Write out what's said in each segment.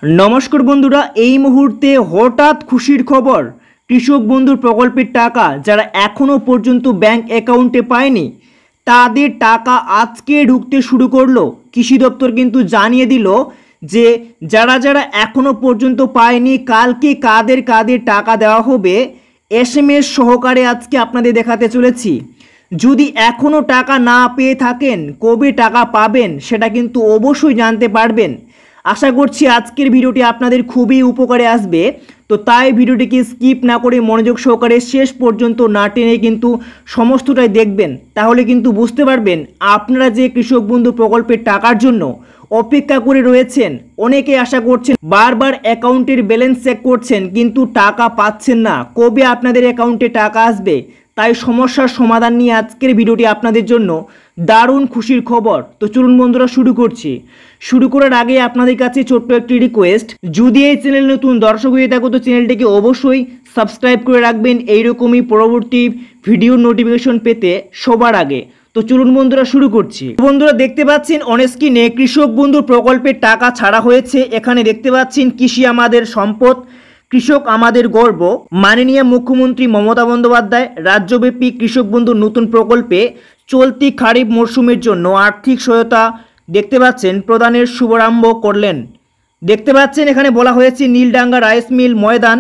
नमस्कार बंधुरा এই মুহূর্তে হঠাৎ খুশির খবর কৃষক বন্ধুর প্রকল্পের টাকা যারা এখনো পর্যন্ত ব্যাংক অ্যাকাউন্টে পায়নি তাদের টাকা আজকে ঢুকতে শুরু করলো। কৃষি দপ্তর কিন্তু জানিয়ে দিল যে যারা যারা এখনো পর্যন্ত পায়নি কালকে কাদের কাদের টাকা দেওয়া হবে এসএমএস সহকারে আজকে আপনাদের দেখাতে চলেছি। যদি এখনো টাকা না পেয়ে থাকেন কবে টাকা পাবেন সেটা কিন্তু অবশ্যই জানতে পারবেন। আশা করছি আজকের ভিডিওটি আপনাদের খুবই উপকারে আসবে, তো তাই ভিডিওটিকে স্কিপ না করে মনোযোগ সহকারে শেষ পর্যন্ত না টেনে কিন্তু সমস্তটাই দেখবেন, তাহলে কিন্তু বুঝতে পারবেন আপনারা যে কৃষক বন্ধু প্রকল্পের টাকার জন্য অপেক্ষা করে রয়েছেন। অনেকে আশা করছেন, বারবার অ্যাকাউন্টের ব্যালেন্স চেক করছেন কিন্তু টাকা পাচ্ছেন না, কবে আপনাদের অ্যাকাউন্টে টাকা আসবে। তাই সমস্যার সমাধান নিয়ে আজকের ভিডিওটি আপনাদের জন্য দারুণ খুশির খবর। তো চলুন বন্ধুরা শুরু করছি। শুরু করার আগে আপনাদের কাছে ছোট্ট একটি রিকোয়েস্ট, যদি এই চ্যানেল নতুন দর্শক হয়ে থাকো তো চ্যানেলটিকে অবশ্যই সাবস্ক্রাইব করে রাখবেন এইরকমই পরবর্তী ভিডিও নোটিফিকেশন পেতে সবার আগে। তো চলুন বন্ধুরা শুরু করছি। বন্ধুরা দেখতে পাচ্ছেন অন স্ক্রিনে কৃষক বন্ধু প্রকল্পের টাকা ছাড়া হয়েছে। এখানে দেখতে পাচ্ছেন কৃষি আমাদের সম্পদ, কৃষক আমাদের গর্ব। মাননীয় মুখ্যমন্ত্রী মমতা বন্দ্যোপাধ্যায় রাজ্যব্যাপী কৃষক বন্ধু নতুন প্রকল্পে চলতি খারিফ মরশুমের জন্য আর্থিক সহায়তা দেখতে পাচ্ছেন প্রদানের শুভারম্ভ করলেন। দেখতে পাচ্ছেন এখানে বলা হয়েছে নীলডাঙ্গা রাইস মিল ময়দান,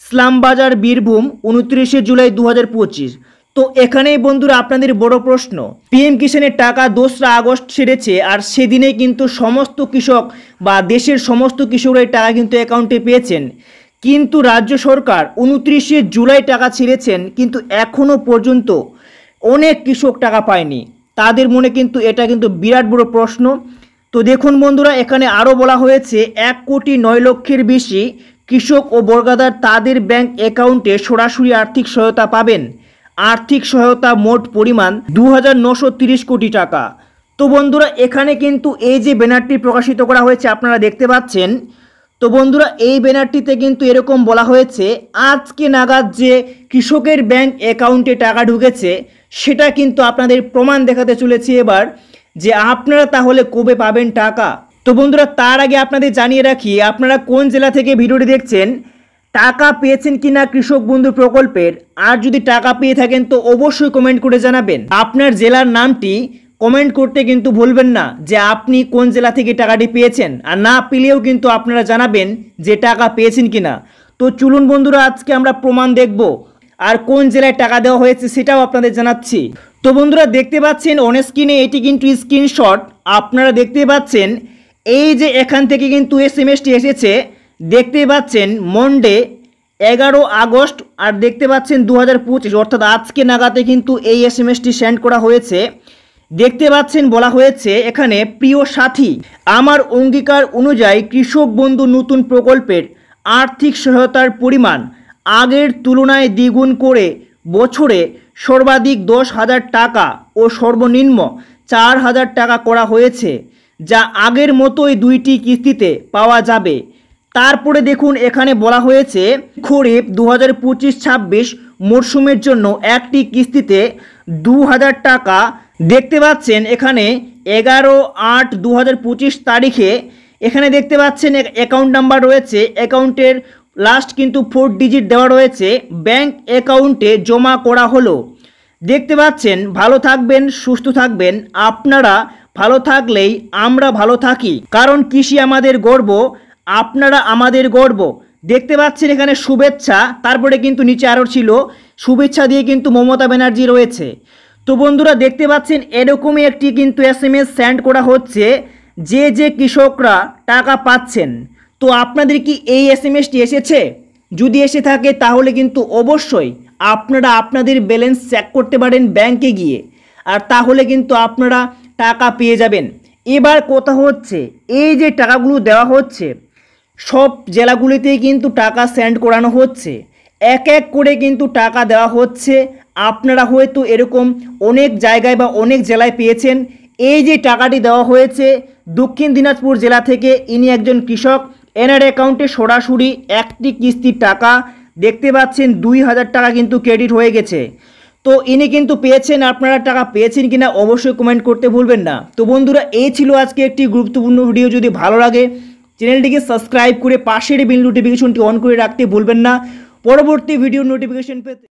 ইসলামবাজার, বীরভূম, 29শে জুলাই 2025। তো এখানেই বন্ধুরা আপনাদের বড় প্রশ্ন, পিএম কিষাণের টাকা 2রা আগস্ট ছেড়েছে আর সেদিনেই কিন্তু সমস্ত কৃষক বা দেশের সমস্ত কৃষকরা এই টাকা কিন্তু অ্যাকাউন্টে পেয়েছেন, কিন্তু রাজ্য সরকার 29শে জুলাই টাকা ছেড়েছেন কিন্তু এখনও পর্যন্ত অনেক কৃষক টাকা পায়নি। তাদের মনে কিন্তু এটা কিন্তু বিরাট বড় প্রশ্ন। তো দেখুন বন্ধুরা এখানে আরও বলা হয়েছে 1,09,00,000-এর বেশি কৃষক ও বর্গাদার তাদের ব্যাংক অ্যাকাউন্টে সরাসরি আর্থিক সহায়তা পাবেন। আর্থিক সহায়তা মোট পরিমাণ 2,930 কোটি টাকা। তো বন্ধুরা এখানে কিন্তু এই যে ব্যানারটি প্রকাশিত করা হয়েছে আপনারা দেখতে পাচ্ছেন। তো বন্ধুরা এই ব্যানারটিতে কিন্তু এরকম বলা হয়েছে আজকে নাগাদ যে কৃষকের ব্যাংক অ্যাকাউন্টে টাকা ঢুকেছে সেটা কিন্তু আপনাদের প্রমাণ দেখাতে চলেছি এবার, যে আপনারা তাহলে কবে পাবেন টাকা। তো বন্ধুরা তার আগে আপনাদের জানিয়ে রাখি আপনারা কোন জেলা থেকে ভিডিওটি দেখছেন, টাকা পেয়েছেন কিনা কৃষক বন্ধু প্রকল্পের, আর যদি টাকা পেয়ে থাকেন তো অবশ্যই কমেন্ট করে জানাবেন। আপনার জেলার নামটি কমেন্ট করতে কিন্তু ভুলবেন না যে আপনি কোন জেলা থেকে টাকাটি পেয়েছেন, আর না পেলেও কিন্তু আপনারা জানাবেন যে টাকা পেয়েছেন কিনা। তো চলুন বন্ধুরা আজকে আমরা প্রমাণ দেখব আর কোন জেলায় টাকা দেওয়া হয়েছে সেটাও আপনাদের জানাচ্ছি। তো বন্ধুরা দেখতে পাচ্ছেন অন স্ক্রিনে এটি কিন্তু স্ক্রিনশট, আপনারা দেখতে পাচ্ছেন এই যে এখান থেকে কিন্তু এসএমএসটি এসেছে, দেখতে পাচ্ছেন মন্ডে 11 আগস্ট আর দেখতে পাচ্ছেন 2025 অর্থাৎ আজকে নাগাদে কিন্তু এই এসএমএসটি সেন্ড করা হয়েছে। দেখতে পাচ্ছেন বলা হয়েছে এখানে, প্রিয় সাথী, আমার অঙ্গীকার অনুযায়ী কৃষক বন্ধু নতুন প্রকল্পের আর্থিক সহায়তার পরিমাণ আগের তুলনায় দ্বিগুণ করে বছরে সর্বাধিক 10,000 টাকা ও সর্বনিম্ন 4,000 টাকা করা হয়েছে, যা আগের মতোই 2টি কিস্তিতে পাওয়া যাবে। তারপরে দেখুন এখানে বলা হয়েছে খরিফ 2025-26 মরশুমের জন্য একটি কিস্তিতে 2,000 টাকা। দেখতে পাচ্ছেন এখানে 11/8/2025 তারিখে এখানে দেখতে পাচ্ছেন অ্যাকাউন্ট নাম্বার রয়েছে, অ্যাকাউন্টের লাস্ট কিন্তু 4 ডিজিট দেওয়া রয়েছে, ব্যাংক অ্যাকাউন্টে জমা করা হলো। দেখতে পাচ্ছেন ভালো থাকবেন, সুস্থ থাকবেন, আপনারা ভালো থাকলেই আমরা ভালো থাকি, কারণ কৃষি আমাদের গর্ব, আপনারা আমাদের গর্ব। দেখতে পাচ্ছেন এখানে শুভেচ্ছা, তারপরে কিন্তু নিচে আরও ছিল শুভেচ্ছা দিয়ে কিন্তু মমতা ব্যানার্জি রয়েছে। তো বন্ধুরা দেখতে পাচ্ছেন এরকমই একটি কিন্তু এসএমএস সেন্ড করা হচ্ছে যে যে কৃষকরা টাকা পাচ্ছেন। তো আপনাদের কি এই এসএমএসটি এসেছে? যদি এসে থাকে তাহলে কিন্তু অবশ্যই আপনারা আপনাদের ব্যালেন্স চেক করতে পারেন ব্যাংকে গিয়ে, আর তাহলে কিন্তু আপনারা টাকা পেয়ে যাবেন। এবার কথা হচ্ছে এই যে টাকাগুলো দেওয়া হচ্ছে সব জেলাগুলিতেই কিন্তু টাকা সেন্ড করানো হচ্ছে, এক এক করে কিন্তু টাকা দেওয়া হচ্ছে। আপনারা হয়তো এরকম অনেক জায়গায় বা অনেক জেলায় পেয়েছেন। এই যে টাকাটি দেওয়া হয়েছে দক্ষিণ দিনাজপুর জেলা থেকে, ইনি একজন কৃষক, এনার অ্যাকাউন্টে সরাসরি একটি কিস্তির টাকা দেখতে পাচ্ছেন 2,000 টাকা কিন্তু ক্রেডিট হয়ে গেছে। তো ইনি কিন্তু পেয়েছেন, আপনারা টাকা পেয়েছেন কিনা অবশ্যই কমেন্ট করতে ভুলবেন না। তো বন্ধুরা এই ছিল আজকে একটি গুরুত্বপূর্ণ ভিডিও, যদি ভালো লাগে চ্যানেলটিকে সাবস্ক্রাইব করে পাশের বেল নোটিফিকেশনটি অন করে রাখতে ভুলবেন না পরবর্তী ভিডিও নোটিফিকেশন পেতে।